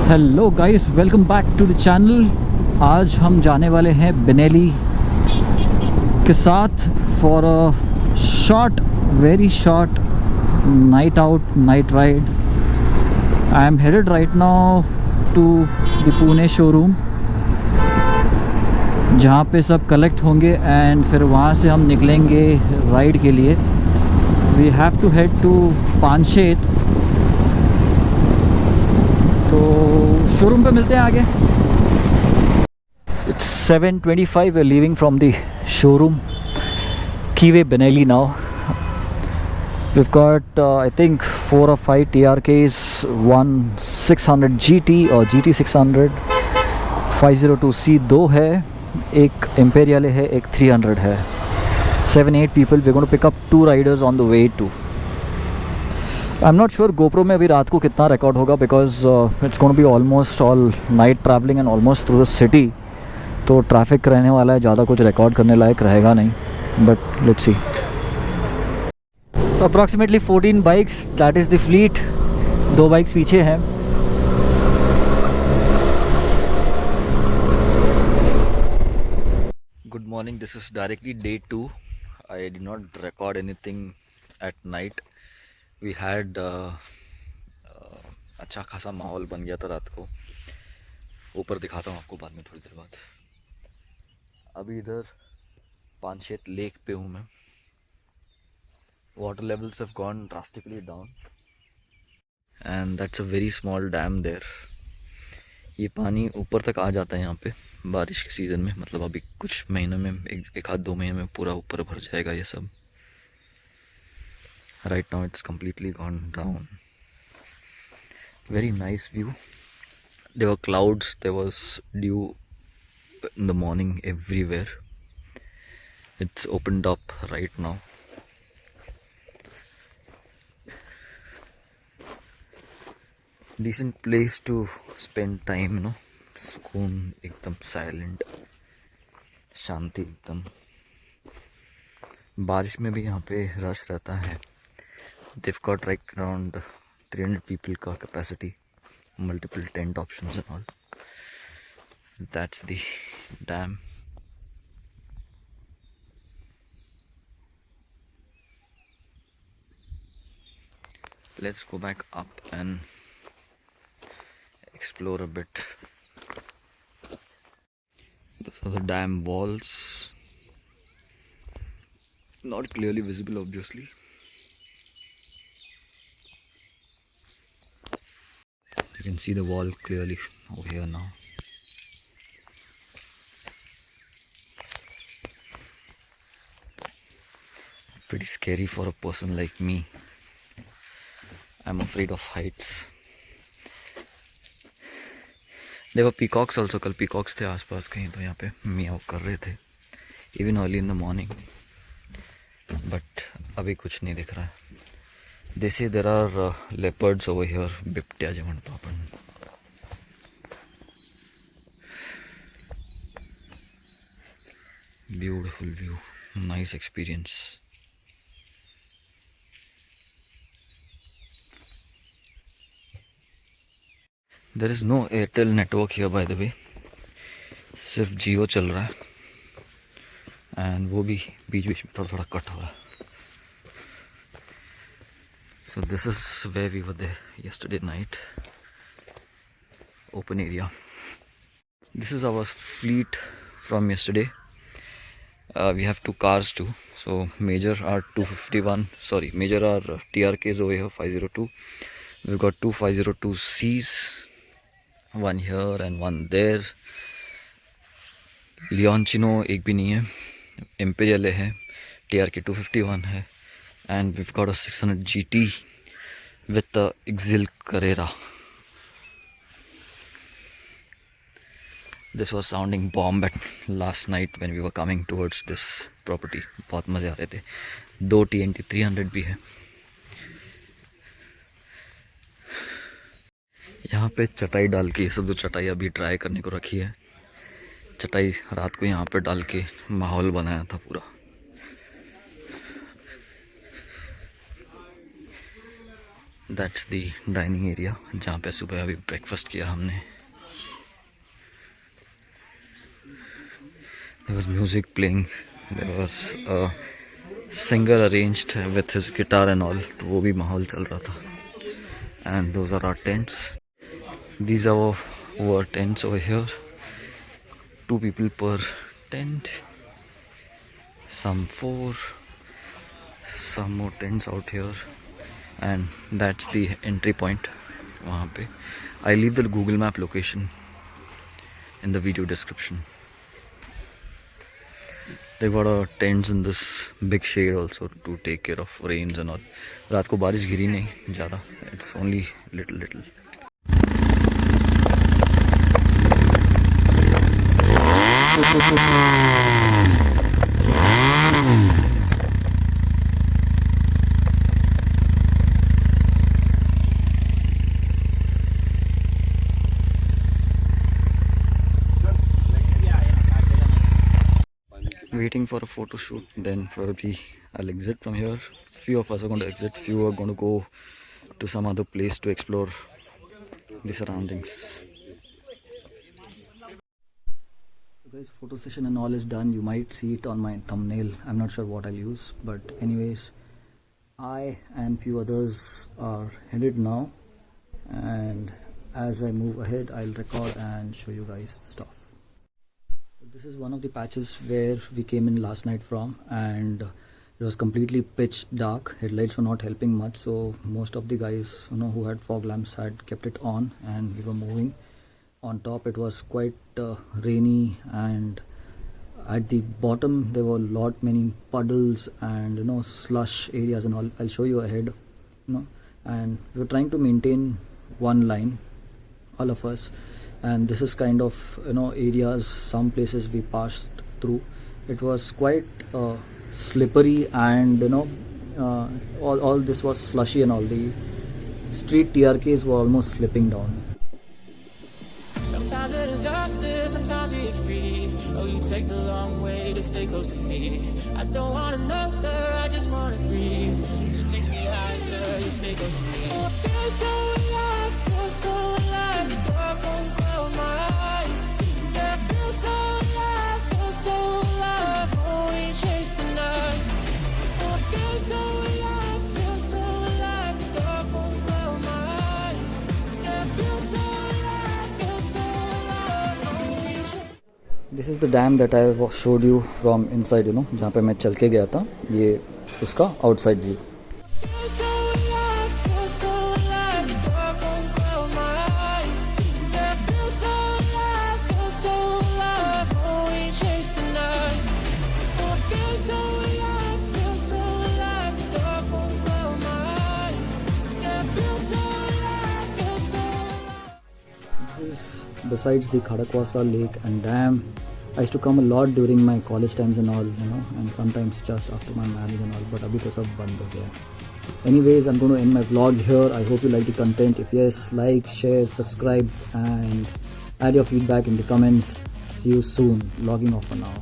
Hello guys, welcome back to the channel. आज हम जाने वाले हैं बेनेली के साथ for a short, very short night out, night ride. I am headed right now to the Pune showroom, जहाँ पे सब कलेक्ट होंगे एंड फिर वहाँ से हम निकलेंगे राइड के लिए। We have to head to Panshet, तो शोरूम पे मिलते हैं आगे। It's 7:25. We're leaving from the showroom, Kiwe Benelli now. We've got I think 4 or 5 TRKs, one 600 GT or GT 600, 502C 2 है, एक Imperial है, एक 300 है। 7-8 people. We're going to pick up 2 riders on the way to. I am not sure GoPro में अभी रात को कितना रिकॉर्ड होगा, because it's gonna be almost all night travelling and almost through the city, तो ट्रैफिक रहने वाला है, ज़्यादा कुछ रिकॉर्ड करने लायक रहेगा नहीं, but let's see. Approximately 14 bikes, that is the fleet. 2 bikes पीछे हैं। Good morning, this is directly day 2। I did not record anything at night. वी हैड अच्छा खासा माहौल बन गया था रात को। ऊपर दिखाता हूँ आपको बाद में, थोड़ी देर बाद। अभी इधर पानशेत लेक पे हूँ मैं। Water levels have gone drastically down and that's a very small dam there. ये पानी ऊपर तक आ जाता है यहाँ पे बारिश के सीज़न में, मतलब अभी कुछ महीनों में, एक आध 2 महीने में पूरा ऊपर भर जाएगा ये सब। Right now it's completely gone down. Very nice view. There were clouds, there was dew in the morning everywhere. It's opened up right now. Decent place to spend time, you know. सुकून, एकदम silent, शांति एकदम। बारिश में भी यहाँ पे rush रहता है। They've got like around 300 people का capacity, multiple tent options and all. That's the dam. Let's go back up and explore a bit. Those are the dam walls. Not clearly visible, obviously. You can see the wall clearly over here now. Pretty scary for a person like me. I'm afraid of heights. There were peacocks also. कल peacocks थे आसपास कहीं, तो यहाँ पे मियाओ कर रहे थे, even early in the morning. But अभी कुछ नहीं दिख रहा है. They say there are leopards over here. बिबट्या जे म्हणतो आपण. Beautiful view, nice experience. There is no Airtel network here by the way. सिर्फ जियो चल रहा है, एंड वो भी बीच बीच में थोड़ा थोड़ा कट हो रहा है. So this is where we were there yesterday night. Open area. This is our fleet from yesterday. We have 2 cars too. So major are 251. Sorry, major are TRKs over here, 502. We've got 2 502Cs, one here and one there. Leoncino एक भी नहीं है. Imperial है. TRK 251 है. And we've got a 600 GT with the Exil Carrera. This was sounding bomb at last night when we were coming towards this property. बहुत मज़े आ रहे थे. 2 TNT 300 भी है. यहाँ पे चटाई डाल के, ये सब जो चटाई अभी ड्राई करने को रखी है, चटाई रात को यहाँ पे डाल के माहौल बनाया था पूरा. दैट्स दी डाइनिंग एरिया जहाँ पे सुबह अभी ब्रेकफास्ट किया हमने. There was music playing. There was a singer arranged with his guitar and all. तो वो भी माहौल चल रहा था. And those are our tents. These are our tents over here. 2 people per tent. Some 4. Some more tents out here. And that's the entry point. वहाँ पे. I leave the Google Map location in the video description. They got tents in this big shade also to take care of rains and all. रात को बारिश गिरी नहीं ज़्यादा. It's only little. Waiting for a photo shoot, then probably I'll exit from here. Few of us are going to exit, few are going to go to some other place to explore the surroundings. So guys, photo session and all is done. You might see it on my thumbnail. I'm not sure what I'll use, but anyways, I and few others are headed now, and as I move ahead I'll record and show you guys the stuff. This is one of the patches where we came in last night from, and it was completely pitch dark. Headlights were not helping much, so most of the guys who had fog lamps had kept it on, and we were moving. On top it was quite rainy, and at the bottom there were many puddles and slush areas and all. I'll show you ahead. And we were trying to maintain one line, all of us. And this is kind of areas, some places we passed through. It was quite slippery, and all this was slushy, and all the street TRKs were almost slipping down. Sometimes a disaster, sometimes we free. Oh, you take the long way to stay close to me. I don't wanna know her, I just wanna breathe. You take me higher, you stay close to me. Oh, I feel so alive, feel so alive. The dark won't close my eyes. Yeah, I feel so alive, feel so alive. Oh, we chase the night. Oh, I feel so alive, feel so alive. The dark won't close my eyes. Yeah, I feel so alive, feel so alive. Oh, we chase. This is the dam that I showed you from inside, जहाँ पे मैं चल के गया था. ये उसका outside view. Feel so alive, feel so alive. The dark won't close my eyes. Yeah, I feel so alive, feel so alive. Oh, we chase the night. Oh, I feel so alive, feel so alive. The dark won't close my eyes. Yeah, I feel so alive, feel so alive. This is besides the Khadakwasla lake and dam. I used to come a lot during my college times and all, and sometimes just after my marriage and all, but abhi to sab band ho gaya. Anyways, I'm going to end my vlog here. I hope you like the content. If yes, like, share, subscribe, and add your feedback in the comments. See you soon. Logging off for now.